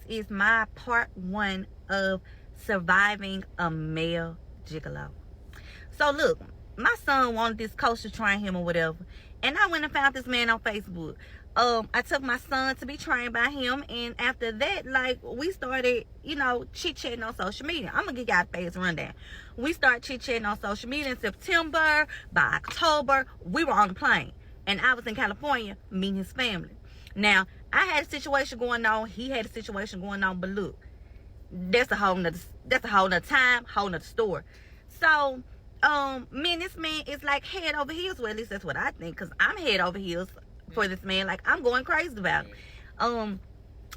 is my part 1 of surviving a male gigolo. So look, my son wanted this coach to train him or whatever, and I went and found this man on Facebook. I took my son to be trained by him, and after that, like, we started, chit-chatting on social media. I'm gonna give y'all a phase rundown. We started chit-chatting on social media in September. By October, we were on the plane, and I was in California meeting his family. Now, I had a situation going on, he had a situation going on, but look, that's a whole nother time, whole nother story. So, me and this man is like head over heels. Well, at least that's what I think, because I'm head over heels for this man. Like, I'm going crazy about him.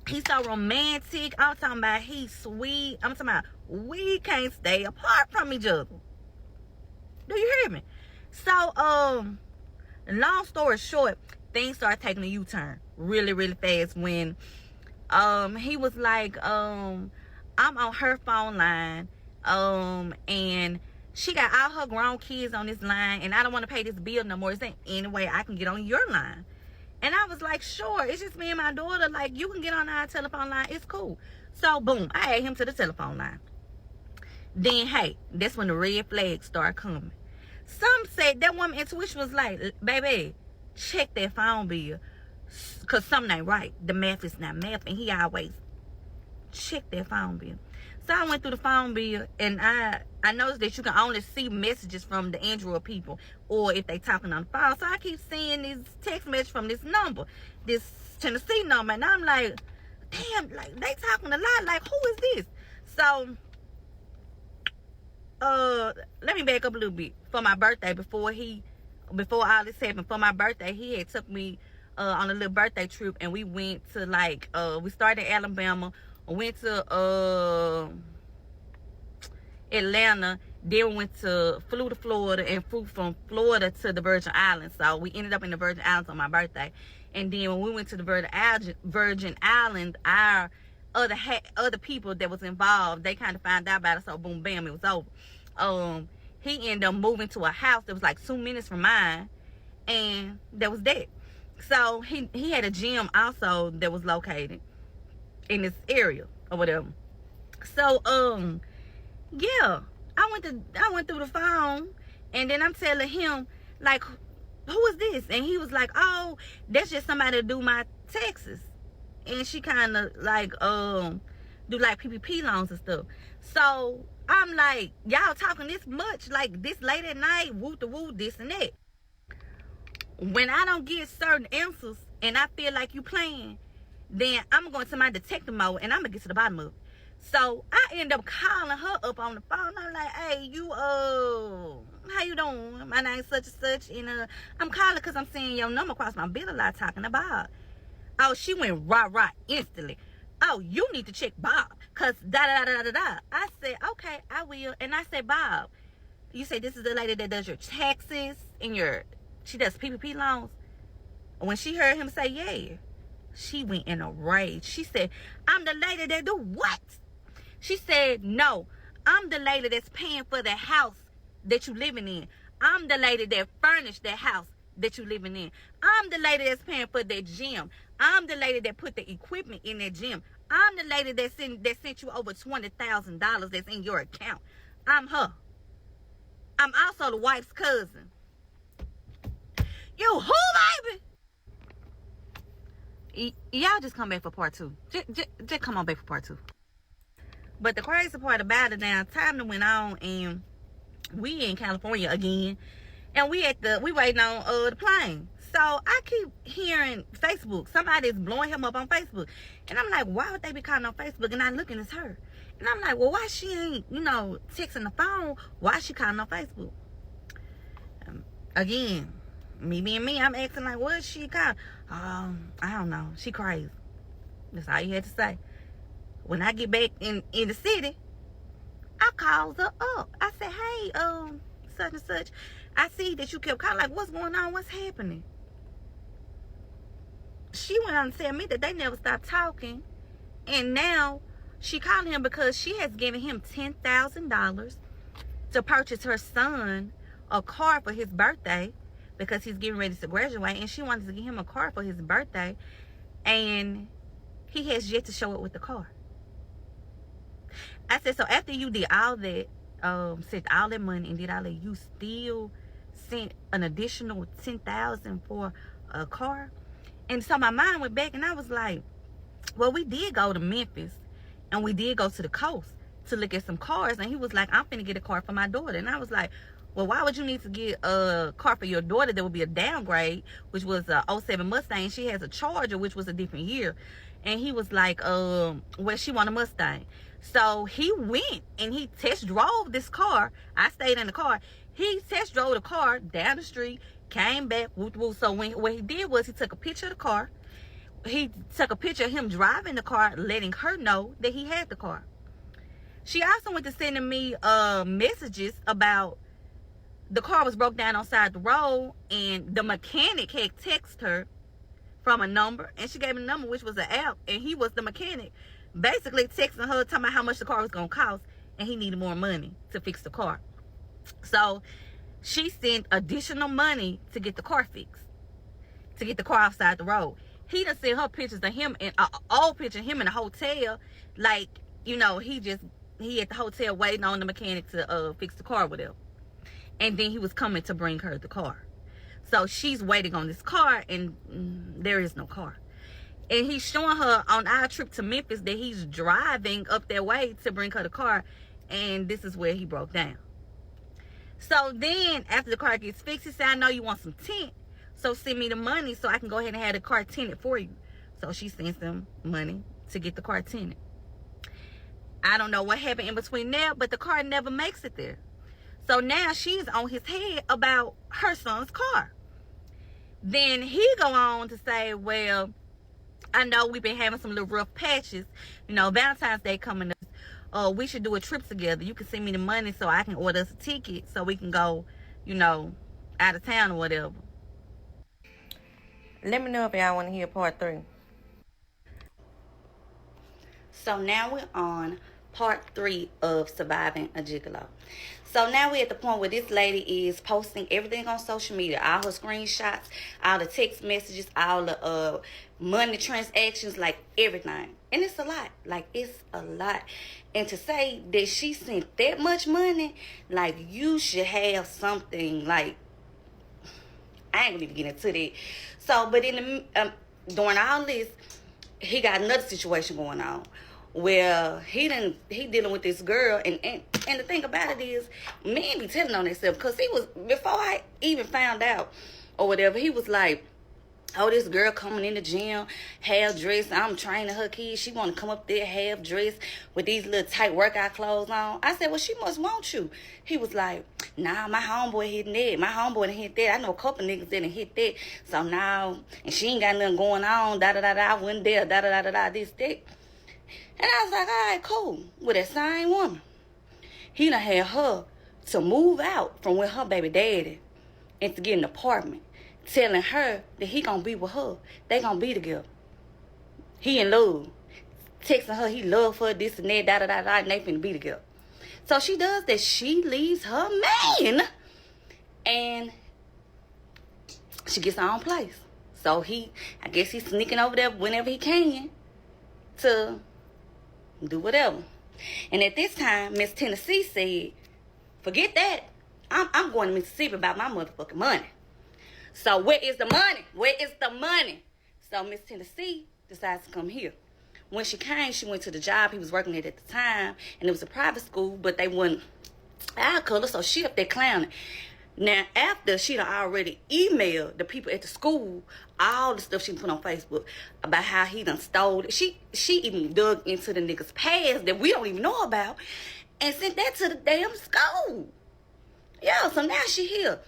He's so romantic. I'm talking about he's sweet. I'm talking about we can't stay apart from each other. Do you hear me? So, long story short, things started taking a U-turn really, really fast when he was like, I'm on her phone line, and she got all her grown kids on this line, and I don't want to pay this bill no more. Is there any way I can get on your line? And I was like, sure. It's just me and my daughter. Like, you can get on our telephone line. It's cool. So, boom, I added him to the telephone line. Then, hey, that's when the red flags start coming. Some said that woman intuition was like, baby, check that phone bill, because something ain't right. The math is not math, and he always check that phone bill. So I went through the phone bill, and I noticed that you can only see messages from the Android people, or if they talking on the phone. So I keep seeing these text messages from this number, this Tennessee number, and I'm like, damn, like, they talking a lot. Like, who is this? So, let me back up a little bit. For my birthday, before all this happened, for my birthday, he had took me on a little birthday trip, and we went to, like, we started in Alabama, went to Atlanta, then we flew to Florida, and flew from Florida to the Virgin Islands. So we ended up in the Virgin Islands on my birthday. And then when we went to the Virgin Islands, our other people that was involved, they kind of found out about it. So boom, bam, it was over. He ended up moving to a house that was like 2 minutes from mine, and that was that. So he had a gym also that was located in this area or whatever. So yeah, I went through the phone, and then I'm telling him, like, who is this? And he was like, oh, that's just somebody to do my taxes. And she kind of like do like PPP loans and stuff. So I'm like, y'all talking this much, like this late at night, woo to woo, this and that. When I don't get certain answers and I feel like you playing, then I'm going to my detective mode, and I'm gonna get to the bottom of it. So I end up calling her up on the phone. I'm like, hey, you how you doing? My name's such and such, and I'm calling because I'm seeing your number across my bill a lot talking about. Oh, she went rah instantly. Oh, you need to check Bob, cause da. I said, okay, I will. And I said, Bob, you say this is the lady that does your taxes and she does PPP loans. When she heard him say yeah, she went in a rage. She said, I'm the lady that do what? She said, no, I'm the lady that's paying for the house that you living in. I'm the lady that furnished that house that you living in. I'm the lady that's paying for that gym. I'm the lady that put the equipment in that gym. I'm the lady that sent you over $20,000 that's in your account. I'm her. I'm also the wife's cousin. You who, baby? Y'all just come back for part 2. Just come on back for part 2. But the crazy part about it now, time went on, and we in California again, and we waiting on the plane. So I keep hearing Facebook, somebody's blowing him up on Facebook, and I'm like, why would they be calling on Facebook? And I look, and it's her, and I'm like, well, why she ain't texting the phone? Why she calling on Facebook? Again, me being me, I'm asking like, what is she calling? I don't know. She crazy. That's all you had to say. When I get back in the city, I called her up. I said, hey, such and such, I see that you kept calling. Like, what's going on? What's happening? She went on to tell me that they never stopped talking, and now she calling him because she has given him $10,000 to purchase her son a car for his birthday, because he's getting ready to graduate, and she wanted to give him a car for his birthday, and he has yet to show up with the car. I said, so after you did all that, sent all that money and did all that, you still sent an additional $10,000 for a car? And so my mind went back, and I was like, well, we did go to Memphis, and we did go to the coast to look at some cars. And he was like, I'm finna get a car for my daughter. And I was like, well, why would you need to get a car for your daughter that would be a downgrade, which was a '07 Mustang? She has a Charger, which was a different year. And he was like, well, she want a Mustang. So he went and he test drove this car. I stayed in the car. He test drove the car down the street, came back, woo, woo. So what he did was he took a picture of the car. He took a picture of him driving the car, letting her know that he had the car. She also went to sending me messages about the car was broke down on side the road, and the mechanic had texted her from a number, and she gave him a number, which was an app, and he was the mechanic, basically texting her, talking about how much the car was going to cost, and he needed more money to fix the car. So she sent additional money to get the car fixed, to get the car outside the road. He done sent her pictures of him, and an old picture of him in the hotel, like, you know, he at the hotel waiting on the mechanic to fix the car with him. And then he was coming to bring her the car. So she's waiting on this car, and there is no car. And he's showing her on our trip to Memphis that he's driving up that way to bring her the car, and this is where he broke down. So then, after the car gets fixed, he said, I know you want some tint, so send me the money so I can go ahead and have the car tinted for you. So she sends him money to get the car tinted. I don't know what happened in between there, but the car never makes it there. So now she's on his head about her son's car. Then he go on to say, well, I know we've been having some little rough patches. You know, Valentine's Day coming up. We should do a trip together. You can send me the money so I can order us a ticket so we can go, you know, out of town or whatever. Let me know if y'all want to hear part 3. So now we're on part 3 of Surviving a Gigolo. So now we're at the point where this lady is posting everything on social media, all her screenshots, all the text messages, all the money transactions, like everything. And it's a lot. Like, it's a lot. And to say that she sent that much money, like, you should have something, like, I ain't gonna even get into that. So, but in the during all this, he got another situation going on where he dealing with this girl, and the thing about it is, men be telling on themselves, because he was, before I even found out or whatever, he was like, oh, this girl coming in the gym half dressed, I'm training her kids, she want to come up there half dressed with these little tight workout clothes on. I said, well, she must want you. He was like, nah, my homeboy hitting that, my homeboy done hit that, I know a couple niggas that done hit that, so now, and she ain't got nothing going on, da-da-da-da, I wasn't there, da-da-da-da-da, this, that. And I was like, all right, cool. With that same woman, he done had her to move out from with her baby daddy and to get an apartment, telling her that he gonna be with her. They gonna be together. He in love. Texting her he love her, this and that, da-da-da-da, and they finna be together. So she does that. She leaves her man, and she gets her own place. So I guess he's sneaking over there whenever he can to do whatever. And at this time, Miss Tennessee said, forget that. I'm going to Mississippi about my motherfucking money. So where is the money? Where is the money? So Miss Tennessee decides to come here. When she came, she went to the job he was working at the time, and it was a private school, but they wouldn't eye color, so she up there clowning. Now, after she done already emailed the people at the school all the stuff she put on Facebook about how he done stole it. She even dug into the nigga's past that we don't even know about and sent that to the damn school. Yeah, so now she here.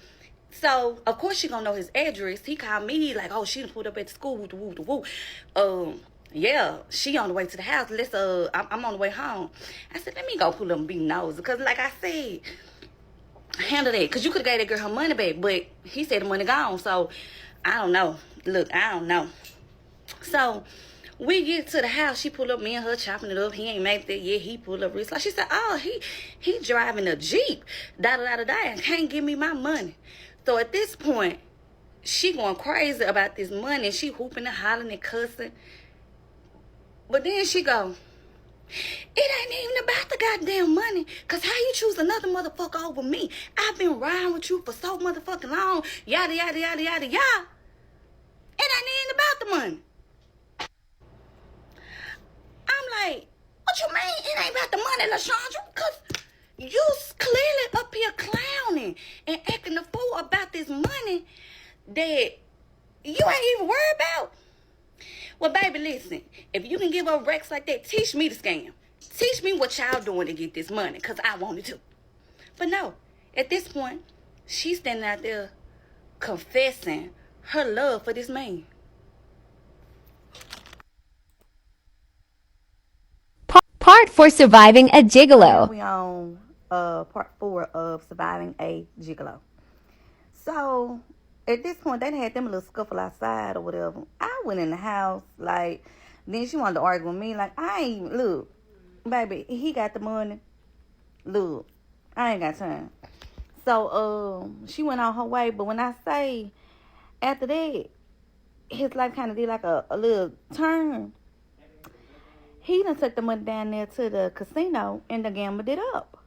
So, of course, she gonna know his address. He called me like, oh, she done pulled up at the school, woo. Yeah, she on the way to the house. I'm on the way home. I said, let me go pull up and be nosy. Because, like I said, handle that. Because you could have gave that girl her money back. But he said the money gone. So, I don't know. Look, I don't know. So, we get to the house. She pulled up, me and her chopping it up. He ain't made that yet. He pulled up wrist. Like she said, oh, he driving a Jeep. Da-da-da-da-da. And can't give me my money. So, at this point, she going crazy about this money. She hooping and hollering and cussing. But then she go, It ain't even about the goddamn money. Cause how you choose another motherfucker over me? I've been riding with you for so motherfucking long. Yada, yada, yada, yada, yada. It ain't even about the money. I'm like, what you mean it ain't about the money, LaShondra? Cause you clearly up here clowning and acting a fool about this money that you ain't even worried about. Well, baby, listen. If you can give up racks like that, teach me the scam. Teach me what y'all doing to get this money, because I wanted to. But no, at this point, she's standing out there confessing her love for this man. Part for surviving a gigolo. We on part 4 of surviving a gigolo. So at this point, they had them a little scuffle outside or whatever. I went in the house, like, then she wanted to argue with me, like, I ain't, look, baby, he got the money. Look, I ain't got time. So she went on her way, but when I say after that, his life kind of did like a little turn. He done took the money down there to the casino and done gambled it up.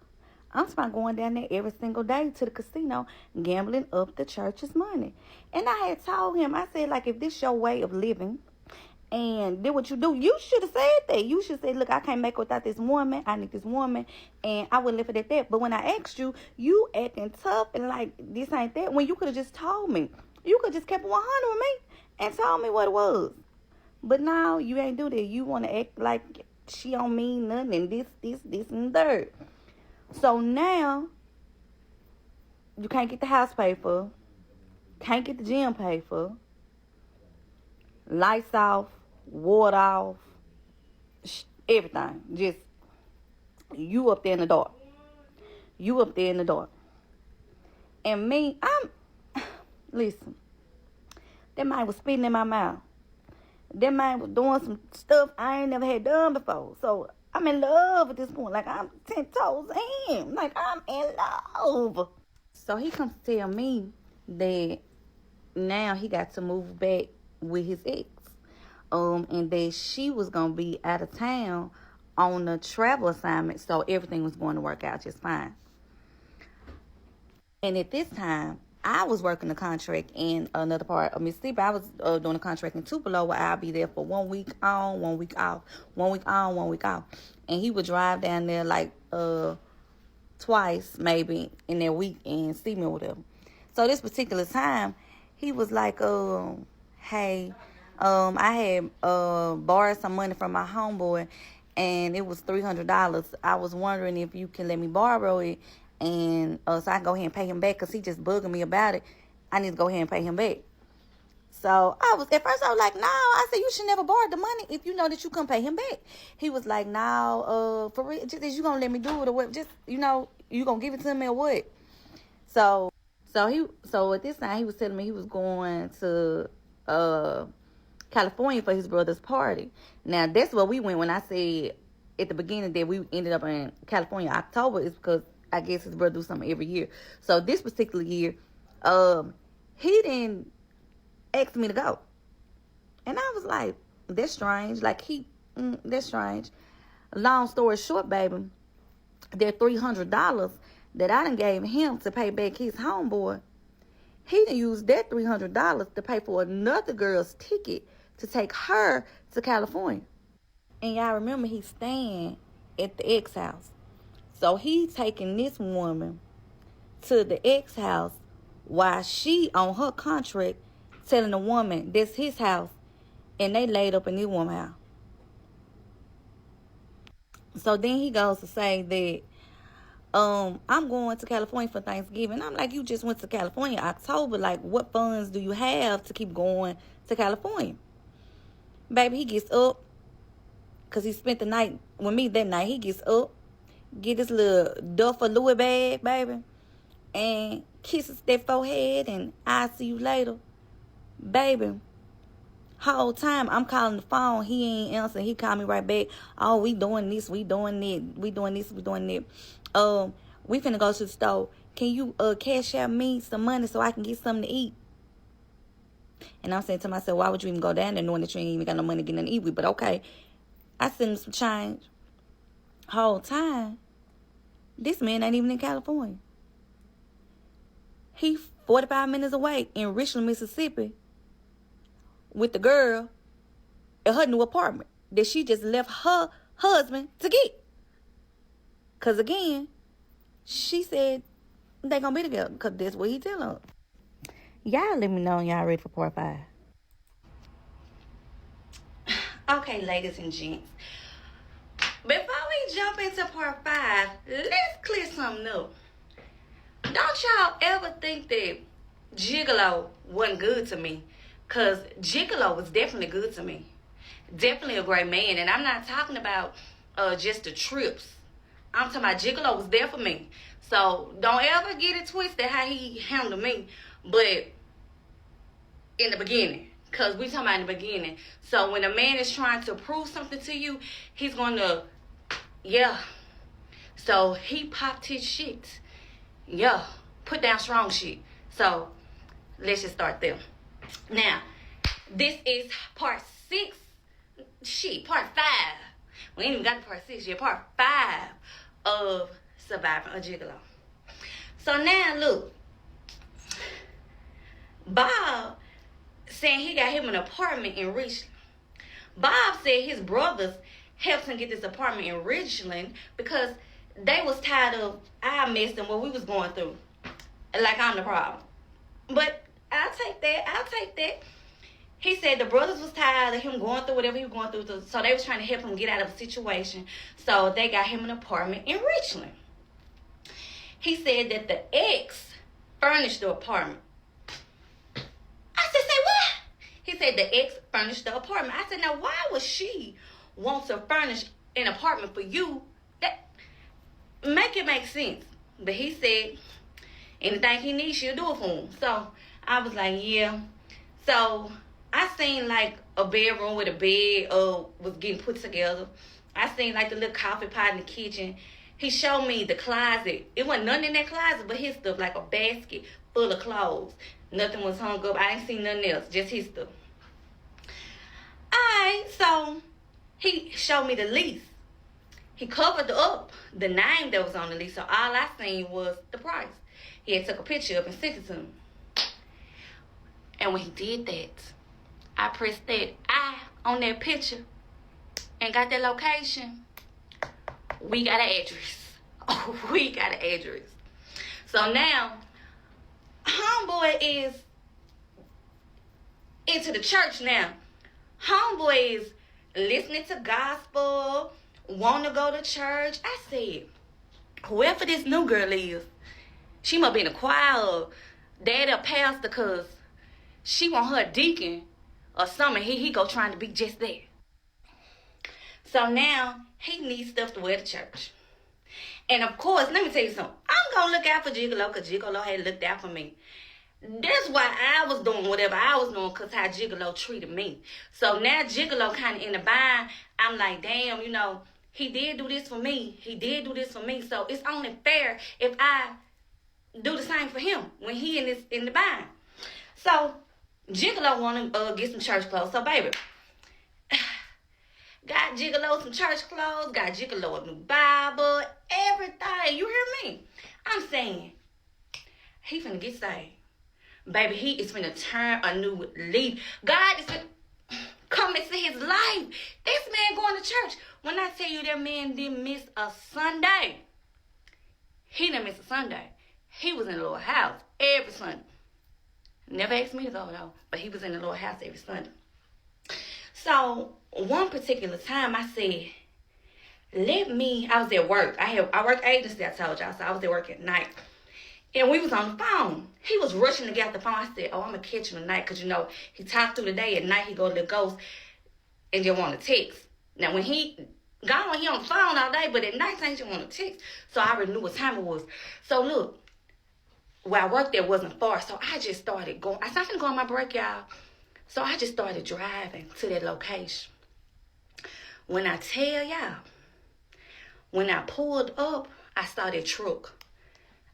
I'm supposed going down there every single day to the casino, gambling up the church's money. And I had told him, I said, like, if this your way of living and did what you do, you should have said that. You should say, look, I can't make it without this woman. I need this woman. And I would live it at that. But when I asked you, you acting tough and like this ain't that. When you could have just told me. You could have just kept 100 with me and told me what it was. But now you ain't do that. You want to act like she don't mean nothing and this, and third. So now, you can't get the house paid for, can't get the gym paid for, lights off, water off, everything. Just, you up there in the dark. You up there in the dark. And me, listen, that man was spitting in my mouth. That man was doing some stuff I ain't never had done before. So, I'm in love at this point. Like, I'm 10 toes in. Like, I'm in love. So, he comes to tell me that now he got to move back with his ex. And that she was going to be out of town on a travel assignment. So, everything was going to work out just fine. And at this time, I was working a contract in another part of Mississippi. I was doing a contract in Tupelo where I'll be there for 1 week on, 1 week off, 1 week on, 1 week off. And he would drive down there like twice maybe in that week and see me or whatever. So this particular time, he was like, hey, I had borrowed some money from my homeboy and it was $300. I was wondering if you can let me borrow it. And so I can go ahead and pay him back because he just bugging me about it. I need to go ahead and pay him back. So at first I was like, no. I said, you should never borrow the money if you know that you can pay him back. He was like, no, for real, just is you going to let me do it or what? Just, you going to give it to me or what? So at this time he was telling me he was going to California for his brother's party. Now that's where we went when I said at the beginning that we ended up in California October is because I guess his brother do something every year. So this particular year, he didn't ask me to go. And I was like, that's strange. Like, that's strange. Long story short, baby, that $300 that I done gave him to pay back his homeboy, he done used that $300 to pay for another girl's ticket to take her to California. And y'all remember he's staying at the ex house. So he's taking this woman to the ex house while she on her contract telling the woman that's his house and they laid up in this woman's house. So then he goes to say that I'm going to California for Thanksgiving. I'm like, you just went to California October. Like, what funds do you have to keep going to California? Baby, he gets up because he spent the night with me that night. He gets up, get this little duffel Louis bag, baby, and kisses that forehead and I'll see you later. Baby, whole time I'm calling the phone, he ain't answering. He called me right back. Oh, we doing this, we doing that, we doing this, we doing that. We finna go to the store. Can you cash out me some money so I can get something to eat? And I'm saying to myself, why would you even go down there knowing that you ain't even got no money to get nothing to eat with? But okay, I sent him some change. Whole time, this man ain't even in California. He 45 minutes away in Richland, Mississippi with the girl at her new apartment that she just left her husband to get. Because again, she said they gonna be together because that's what he tell her. Y'all let me know when y'all ready for part 5. Okay, ladies and gents. Before we jump into part 5, let's clear something up. Don't y'all ever think that Gigolo wasn't good to me? Because Gigolo was definitely good to me. Definitely a great man. And I'm not talking about just the trips. I'm talking about Gigolo was there for me. So don't ever get it twisted how he handled me. But in the beginning. Because we talking about in the beginning. So when a man is trying to prove something to you, he's going to, yeah. So he popped his shit. Yeah. Put down strong shit. So let's just start there. Now, this is part 6. Part 5. We ain't even got to part 6 yet. Part 5 of Surviving a Gigolo. So now, look. Bob saying he got him an apartment in Richland. Bob said his brothers helped him get this apartment in Richland because they was tired of our mess and what we was going through. Like I'm the problem. But I'll take that. He said the brothers was tired of him going through whatever he was going through. So they was trying to help him get out of a situation. So they got him an apartment in Richland. He said that the ex furnished the apartment. I said, say what? He said the ex furnished the apartment. I said, now why would she want to furnish an apartment for you? That make it make sense. But he said anything he needs, she'll do it for him. So I was like, yeah. So I seen like a bedroom with a bed was getting put together. I seen like the little coffee pot in the kitchen. He showed me the closet. It wasn't nothing in that closet but his stuff, like a basket full of clothes. Nothing was hung up. I ain't seen nothing else, just his stuff. Alright, so he showed me the lease. He covered up the name that was on the lease, so all I seen was the price. He had took a picture of it and sent it to me. And when he did that, I pressed that I on that picture and got that location. We got an address. We got an address. So now, homeboy is into the church now. Homeboy is listening to gospel, want to go to church. I said, whoever this new girl is, she must be in a choir or daddy a pastor because she want her a deacon or something. He go trying to be just that. So now he needs stuff to wear to church. And of course, let me tell you something. I'm going to look out for Gigolo because Gigolo had looked out for me. That's why I was doing whatever I was doing because how Gigolo treated me. So now Gigolo kind of in the bind. I'm like, damn, he did do this for me. So it's only fair if I do the same for him when he in the bind. So Gigolo want to get some church clothes. So baby, got Gigolo some church clothes, got Gigolo a new Bible, everything. You hear me? I'm saying, he finna get saved. Baby, he is finna turn a new leaf. God is finna come into his life. This man going to church. When I tell you that man didn't miss a Sunday, he didn't miss a Sunday. He was in the Lord's house every Sunday. Never asked me to go though, but he was in the Lord's house every Sunday. So one particular time I said, I was at work. I work agency, I told y'all, so I was at work at night. And we was on the phone. He was rushing to get off the phone. I said, I'm going to catch him tonight because, he talked through the day. At night, he go to the ghost and just want to text. Now, when he gone, he on the phone all day, but at night, he just want to text. So I already knew what time it was. So, look, where I worked there wasn't far, so I just started going. I started going on my break, y'all. So I just started driving to that location. When I tell y'all, when I pulled up, I saw that truck.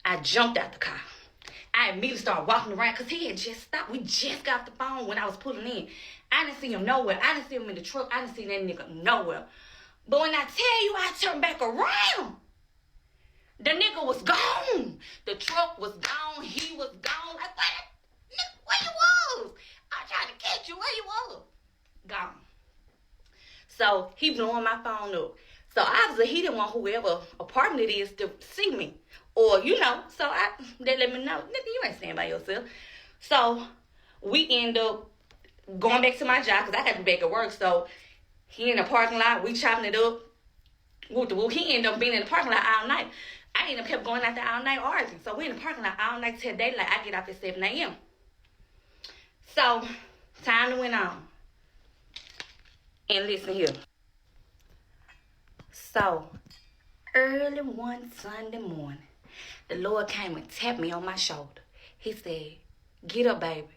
I jumped out the car. I immediately started walking around because he had just stopped. We just got off the phone when I was pulling in. I didn't see him nowhere. I didn't see him in the truck. I didn't see that nigga nowhere. But when I tell you I turned back around, the nigga was gone. The truck was gone. He was gone. Like, where you was? I tried to catch you. Where you was? Gone. So he blowing my phone up. So obviously he didn't want whoever apartment it is to see me. Or, so they let me know, nigga, you ain't staying by yourself. So we end up going back to my job because I got to be back at work. So he in the parking lot, we chopping it up. He ended up being in the parking lot all night. I ended up kept going out there all night arguing. So we in the parking lot all night till daylight. I get off at 7 a.m. So time went on. And listen here. So early one Sunday morning, the Lord came and tapped me on my shoulder. He said, get up, baby.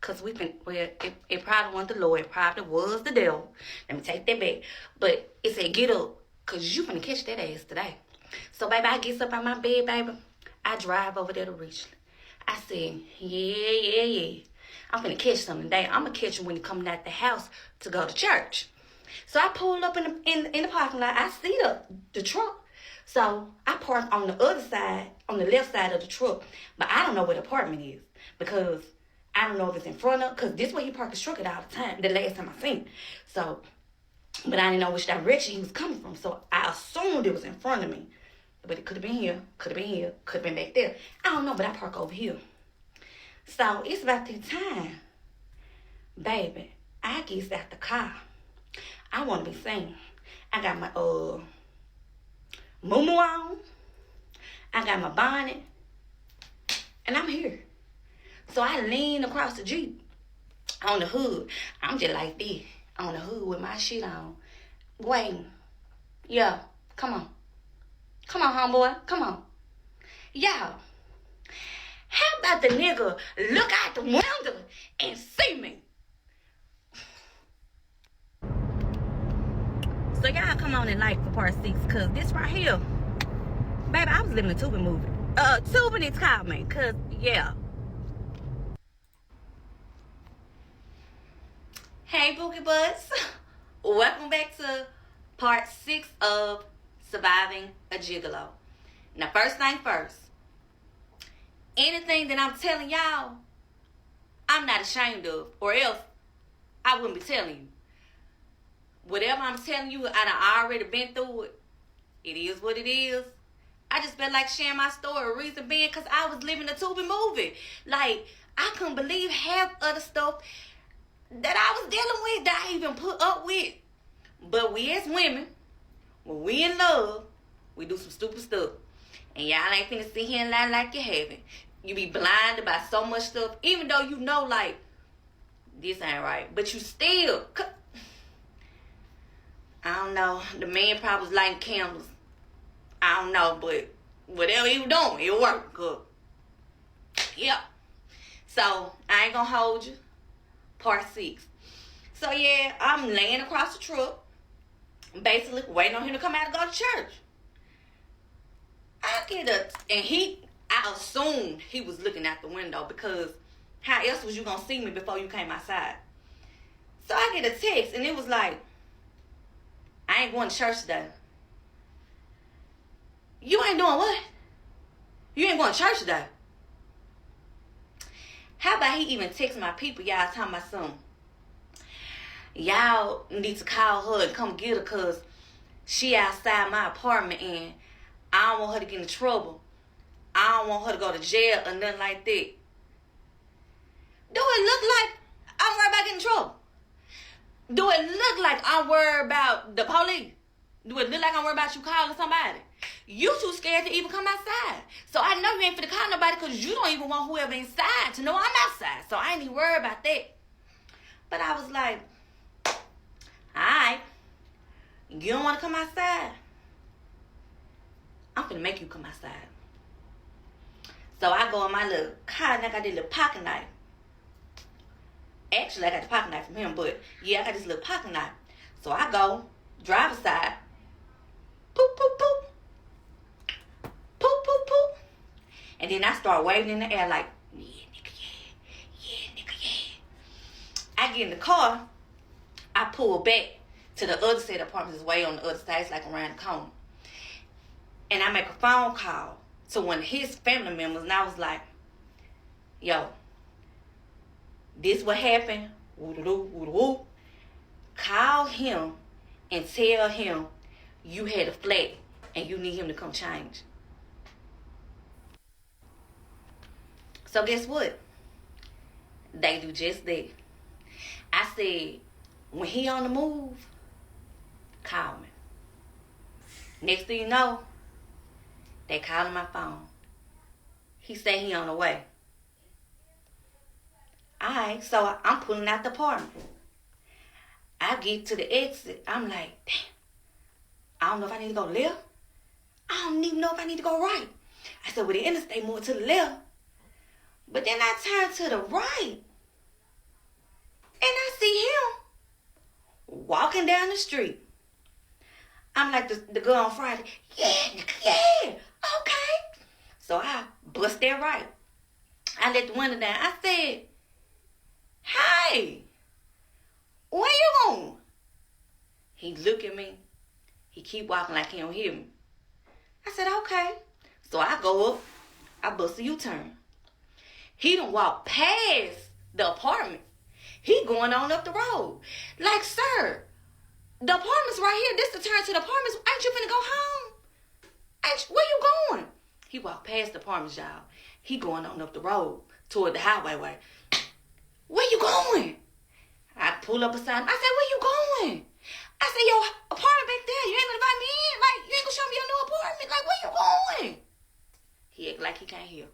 Because it probably wasn't the Lord. It probably was the devil. Let me take that back. But it said, get up. Because you finna catch that ass today. So, baby, I gets up out my bed, baby. I drive over there to Richland. I said, yeah. I'm finna catch something today. I'm going to catch you when you're coming out the house to go to church. So I pull up in the parking lot. I see the truck. So I park on the other side, on the left side of the truck. But I don't know where the apartment is. Because I don't know if it's in front of, because this way he parked his truck at all the time, the last time I seen it. So, but I didn't know which direction he was coming from. So I assumed it was in front of me. But it could have been here, could have been back there. I don't know, but I park over here. So it's about that time. Baby, I get out the car. I want to be seen. I got my muumuu on. I got my bonnet. And I'm here. So I lean across the Jeep on the hood. I'm just like this on the hood with my shit on. Waiting. Yeah, come on. Come on, homeboy. Come on. Y'all, how about the nigga look out the window and see me? So y'all come on and like for part 6, because this right here, baby, I was living a Tubin movie. Tubin is called me, because, yeah. Hey, Boogie Butts. Welcome back to part 6 of Surviving a Gigolo. Now, first thing first, anything that I'm telling y'all, I'm not ashamed of, or else I wouldn't be telling you. Whatever I'm telling you, I done already been through it. It is what it is. I just felt like sharing my story. Reason being, because I was living a Tubi movie. Like, I couldn't believe half of the stuff that I was dealing with, that I even put up with. But we as women, when we in love, we do some stupid stuff. And y'all ain't finna sit here and lie like you haven't. You be blinded by so much stuff, even though you know, like, this ain't right. But you still, I don't know. The man probably was lighting candles. I don't know, but whatever he was doing, it worked. Good. Yeah. So, I ain't gonna hold you. Part 6. So, yeah, I'm laying across the truck, basically waiting on him to come out and go to church. I assumed he was looking out the window, because how else was you gonna see me before you came outside? So I get a text, and it was like, I ain't going to church today. You ain't doing what? You ain't going to church today. How about he even text my people, y'all, talking about something? Y'all need to call her and come get her, because she outside my apartment and I don't want her to get in trouble. I don't want her to go to jail or nothing like that. Do it look like I'm worried about getting in trouble? Do it look like I'm worried about the police? Do it look like I'm worried about you calling somebody? You too scared to even come outside. So I know you ain't finna call nobody, because you don't even want whoever inside to know I'm outside. So I ain't even worried about that. But I was like, alright, you don't want to come outside? I'm finna make you come outside. So I go in my little car, and I got this little pocket knife. Actually, I got the pocket knife from him, but yeah, I got this little pocket knife. So I go, driver's side, poop, poop, poop, poop, poop, poop. And then I start waving in the air like, yeah, nigga, yeah, nigga, yeah. I get in the car, I pull back to the other set of apartments is way on the other side. It's like around the corner. And I make a phone call to one of his family members, and I was like, yo, this what happened. Woo-doo-doo-woo-doo-woo. Call him and tell him you had a flat and you need him to come change. So guess what? They do just that. I said, when he on the move, call me. Next thing you know, they calling my phone. He say he on the way. Alright, so I'm pulling out the apartment. I get to the exit. I'm like, damn. I don't know if I need to go left. I don't even know if I need to go right. I said, well, the interstate more to the left. But then I turn to the right. And I see him walking down the street. I'm like the girl on Friday. Yeah, okay. So I bust that right. I let the window down. I said, hey, where you going? He look at me. He keep walking like he don't hear me. I said, okay. So I go up. I bust a U-turn. He done walk past the apartment. He going on up the road. Like, sir, the apartment's right here. This the turn to the apartments. Ain't you finna go home? Where you going? He walked past the apartments, y'all. He going on up the road toward the highway way. Where you going? I pull up beside him. I said, where you going? I said, yo, apartment back there. You ain't gonna invite me in? Like, you ain't gonna show me your new apartment? Like, where you going? He act like he can't hear.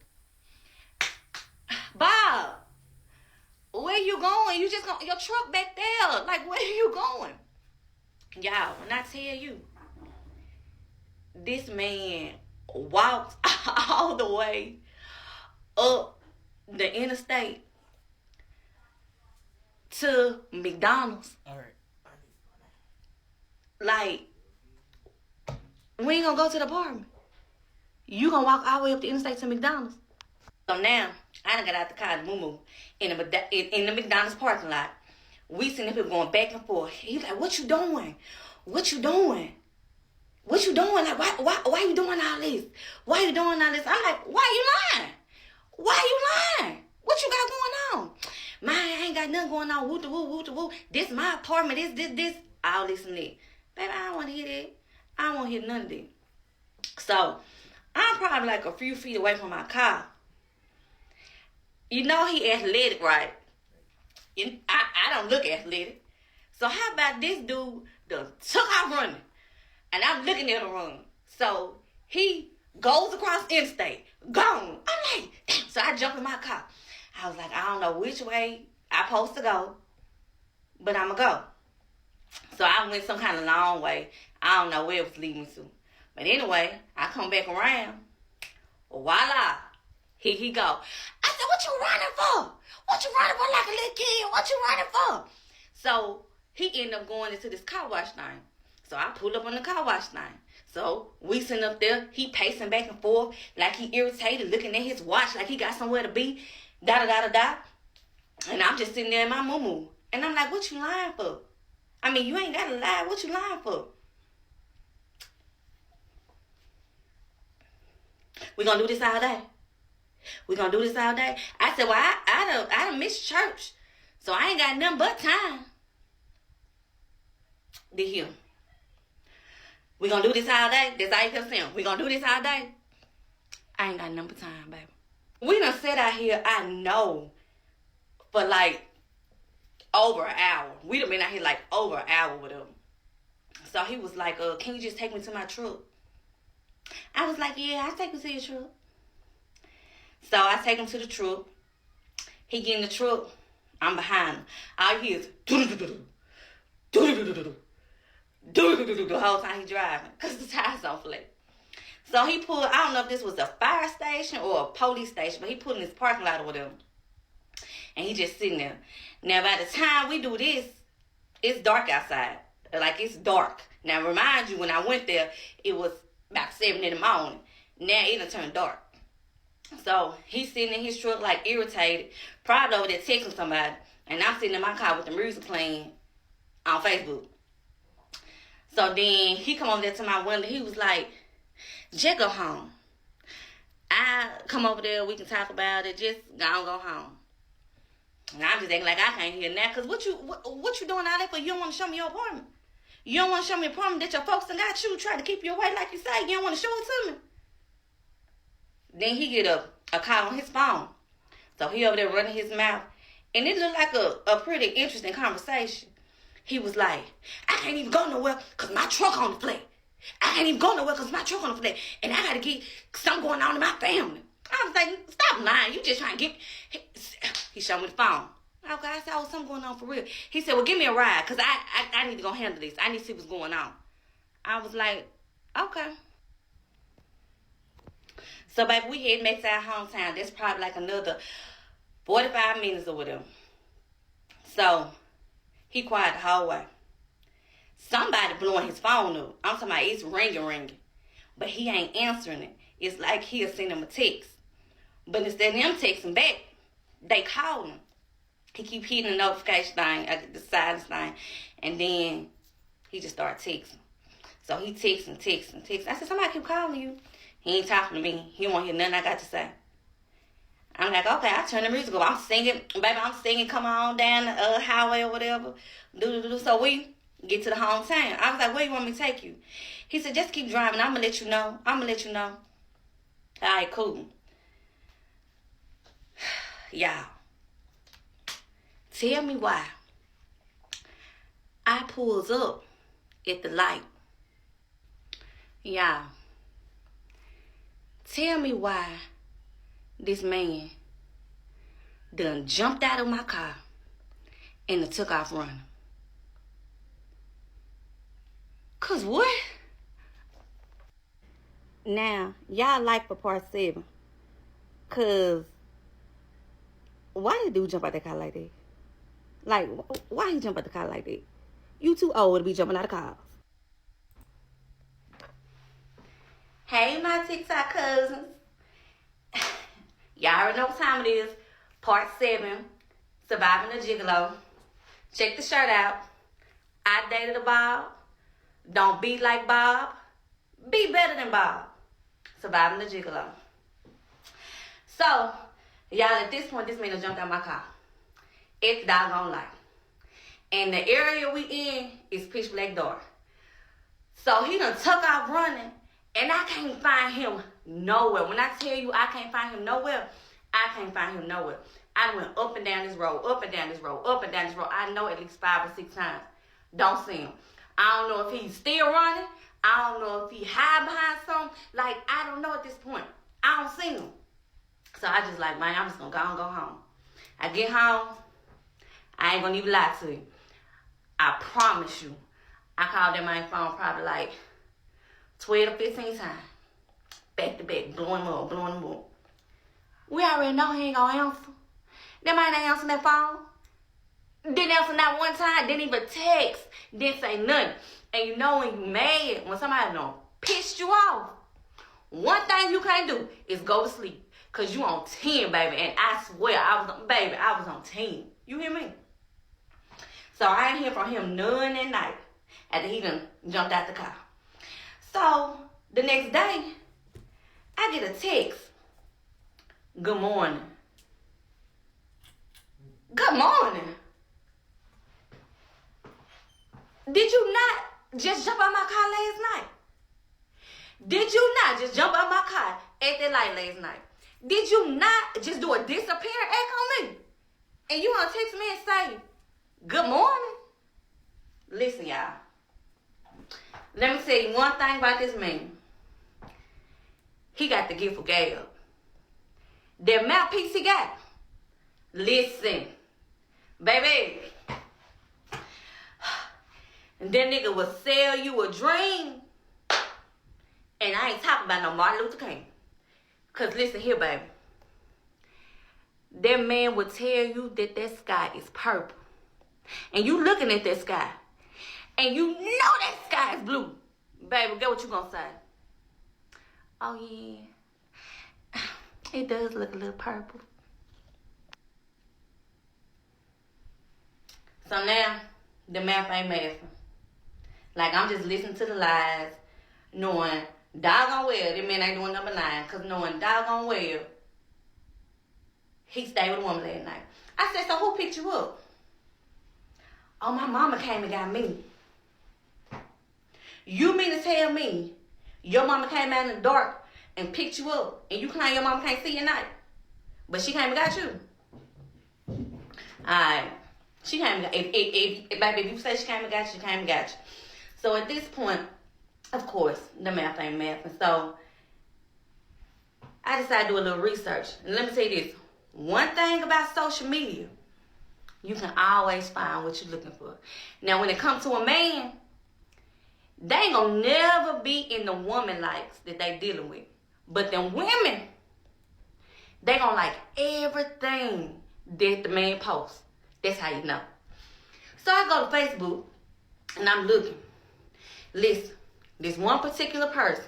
Bob, where you going? You just going, your truck back there. Like, where you going? Y'all, when I tell you, this man walked all the way up the interstate to McDonald's. All right. Like, we ain't gonna go to the apartment. You gonna walk all the way up the interstate to McDonald's. So now, I done got out the car and moo in the McDonald's parking lot. We sitting up here going back and forth. He's like, what you doing? What you doing? What you doing? Like, why you doing all this? Why you doing all this? I'm like, why you lying? Why you lying? What you got going on? Man, I ain't got nothing going on. Woo-to-woo. This my apartment. This. All this and that. Baby, I don't want to hear that. I don't want to hear none of that. So, I'm probably like a few feet away from my car. You know he athletic, right? I don't look athletic. So how about this dude done took off running? And I'm looking at him run. So he goes across interstate. Gone. I'm like, damn. So I jump in my car. I was like, I don't know which way I'm supposed to go, but I'm going to go. So I went some kind of long way. I don't know where it was leading to. But anyway, I come back around. Voila. Here he go. I said, what you running for? What you running for like a little kid? What you running for? So he ended up going into this car wash thing. So I pulled up on the car wash thing. So we sitting up there. He pacing back and forth like he irritated, looking at his watch like he got somewhere to be. Da-da-da-da-da. And I'm just sitting there in my moo-moo. And I'm like, what you lying for? I mean, you ain't got to lie. What you lying for? We gonna do this all day. We gonna do this all day. I said, well, I done missed church. So I ain't got nothing but time. Did hear? We gonna do this all day. That's how you kept saying. We gonna do this all day. I ain't got nothing but time, baby. We done sat out here, I know, for like over an hour. We done been out here like over an hour with him. So he was like, can you just take me to my truck? I was like, yeah, I'll take you to your truck. So I take him to the truck. He get in the truck. I'm behind him. All you hear is the whole time he driving because the tires don't flat. So he pulled, I don't know if this was a fire station or a police station, but he pulled in his parking lot with him. And he just sitting there. Now, by the time we do this, it's dark outside. Like, it's dark. Now, remind you, when I went there, it was about 7 in the morning. Now, it done turned dark. So, he's sitting in his truck, like, irritated, probably over there texting somebody. And I'm sitting in my car with the music playing on Facebook. So then he come over there to my window. He was like, just go home. I come over there. We can talk about it. Just go home. And I'm just acting like I can't hear now. Because what you doing out there for? You don't want to show me your apartment. You don't want to show me your apartment that your folks done got you. Trying to keep you away like you say. You don't want to show it to me. Then he get a call on his phone. So he over there running his mouth. And it looked like a pretty interesting conversation. He was like, I can't even go nowhere because my truck on the flat. I can't even go nowhere because my truck on the flat. And I got to get something going on in my family. I was like, stop lying. You just trying to get... He showed me the phone. Okay, I said, oh, something going on for real. He said, well, give me a ride because I need to go handle this. I need to see what's going on. I was like, okay. So, baby, we heading back to our hometown. That's probably like another 45 minutes or whatever. So, he quiet the whole way. Somebody blowing his phone up. I'm talking about it's ringing. But he ain't answering it. It's like he'll send him a text. But instead of him texting back, they call him. He keep hitting the notification thing, the silence thing. And then he just start texting. So he texting. I said, somebody keep calling you. He ain't talking to me. He won't hear nothing I got to say. I'm like, okay, I turn the music up. I'm singing, come on down the highway or whatever. So we get to the hometown. I was like, where you want me to take you? He said, just keep driving. I'm going to let you know. All right, cool. Y'all, tell me why I pulls up at the light. Y'all, tell me why this man done jumped out of my car and done took off running. Cause what? Now, y'all like for part 7. Cause why did dude jump out the car like that? Like, why he jump out the car like that? You too old to be jumping out of cars. Hey, my TikTok cousins. Y'all already know what time it is. Part 7, Surviving a Gigolo. Check the shirt out. I dated a Bob. Don't be like Bob. Be better than Bob. Surviving a Gigolo. So, y'all, at this point, this man done jumped out my car. It's doggone light. And the area we in is pitch black dark. So he done took off running, and I can't find him nowhere. When I tell you I can't find him nowhere, I can't find him nowhere. I went up and down this road, up and down this road, up and down this road. I know at least 5 or 6 times. Don't see him. I don't know if he's still running. I don't know if he hide behind something. Like, I don't know at this point. I don't see him. So I just like, man, I'm just going to go home. I get home. I ain't going to even lie to you. I promise you. I called that man phone probably like 12 or 15 times. Back to back, blowing him up. We already know he ain't going to answer. That man ain't answering that phone. Didn't answer not one time. Didn't even text. Didn't say nothing. And you know when you mad, when somebody done pissed you off, one thing you can't do is go to sleep. Because you on 10, baby. And I swear, I was on 10. You hear me? So I ain't hear from him none that night after he done jumped out the car. So the next day, I get a text. Good morning. Good morning. Did you not just jump out my car last night? Did you not just jump out my car at that light last night? Did you not just do a disappearing act on me? And you want to text me and say, good morning? Listen, y'all. Let me tell you one thing about this man. He got the gift of gab. That mouthpiece he got. Listen. Baby. And that nigga will sell you a dream. And I ain't talking about no Martin Luther King. Because listen here, baby. That man will tell you that that sky is purple. And you looking at that sky. And you know that sky is blue. Baby, guess what you gonna say? Oh, yeah. It does look a little purple. So now, the map ain't mathing. Like, I'm just listening to the lies, knowing doggone well this man ain't doing number 9, because knowing doggone well he stayed with a woman last night. I said, so who picked you up? Oh, my mama came and got me. You mean to tell me your mama came out in the dark and picked you up, and you claim your mama can't see you at night, but she came and got you? Alright. She came and got you. Baby, if you say she came and got you, she came and got you. So at this point, of course, the math ain't math. And so I decided to do a little research. And let me tell you this. One thing about social media, you can always find what you're looking for. Now, when it comes to a man, they ain't gonna never be in the woman likes that they dealing with. But them women, they gonna like everything that the man posts. That's how you know. So I go to Facebook and I'm looking. Listen, this one particular person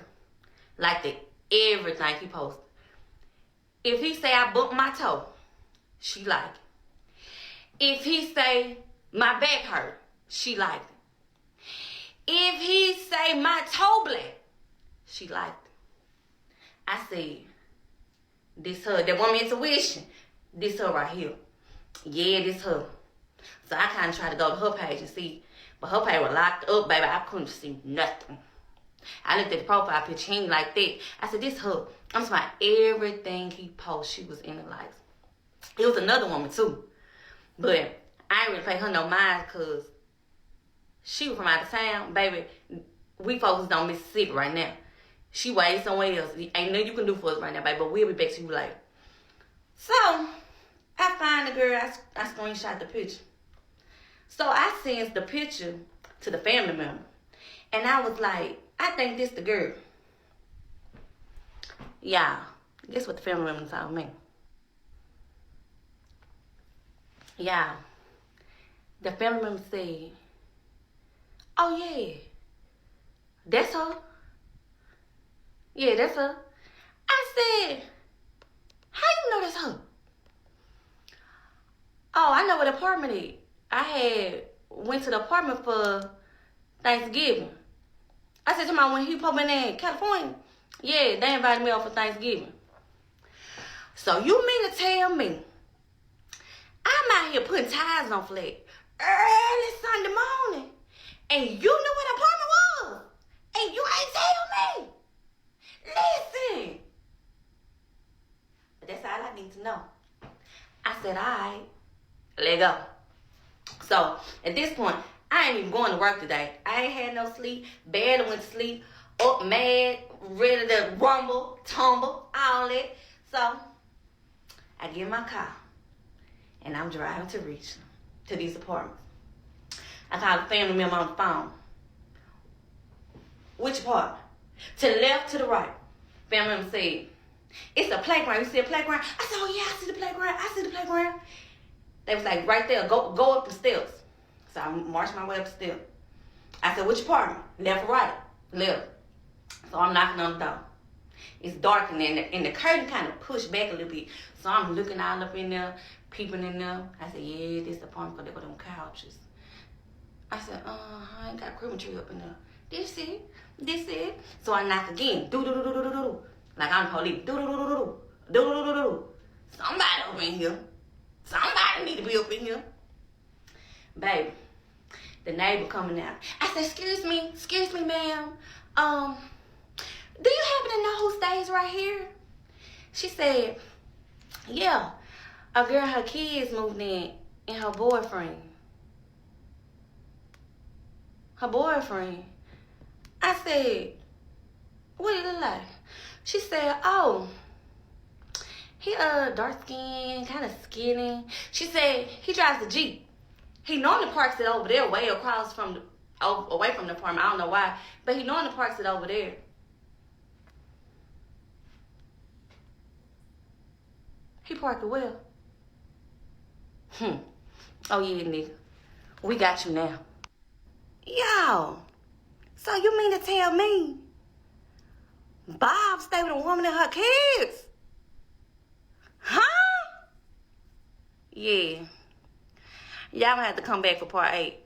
like that everything he posts. If he say I bumped my toe, she like it. If he say my back hurt, she like it. If he say my toe black, she like it. I said, this her, that woman intuition, this her right here. Yeah, this her. So I kind of tried to go to her page and see, but her page was locked up, baby. I couldn't see nothing. I looked at the profile picture, he ain't like that. I said, this her. I'm talking about everything he posts, she was in the likes. It was another woman too. But I ain't really pay her no mind because she was from out of town. Baby, we focused on Mississippi right now. She way somewhere else. Ain't nothing you can do for us right now, baby, but we'll be back to you later. So, I find the girl, I screenshot the picture. So, I sent the picture to the family member. And I was like, I think this the girl. Yeah, guess what the family member told me? Yeah, the family member said, oh yeah, that's her. Yeah, that's her. I said, how you know that's her? Oh, I know what apartment is. I went to the apartment for Thanksgiving. I said to my when he put me in California, yeah, they invited me over for Thanksgiving. So you mean to tell me I'm out here putting tires on flat early Sunday morning, and you knew what apartment was, and you ain't tell me? Listen. But that's all I need to know. I said, all right, let go. So at this point, I ain't even going to work today. I ain't had no sleep. Barely went to sleep. Up mad, ready to rumble, tumble, all that. So I get in my car and I'm driving to reach to these apartments. I call a family member on the phone. Which apartment? To the left, to the right. Family member said, it's a playground. You see a playground? I said, oh yeah, I see the playground. I see the playground. They was like, right there, go up the steps. So I marched my way up the steps. I said, which apartment? Left or right? Left. So I'm knocking on the door. It's dark in there, and the curtain kind of pushed back a little bit. So I'm looking all up in there, peeping in there. I said, yeah, this the apartment for them couches. I said, I ain't got a Christmas tree up in there. This it. So I knock again. Do. Like I'm police. Do. Somebody up in here. Somebody need to be up in here. Baby, the neighbor coming out. I said, excuse me, ma'am. Do you happen to know who stays right here? She said, yeah, a girl, her kids moved in, and her boyfriend. Her boyfriend. I said, what did it look like? She said, oh, he dark skinned, kind of skinny. She said he drives a Jeep. He normally parks it over there, way across from away from the apartment. I don't know why, but he normally parks it over there. He parked it well. Oh yeah, nigga. We got you now. Yo, so you mean to tell me Bob stayed with a woman and her kids? Huh? Yeah. Y'all gonna have to come back for part 8.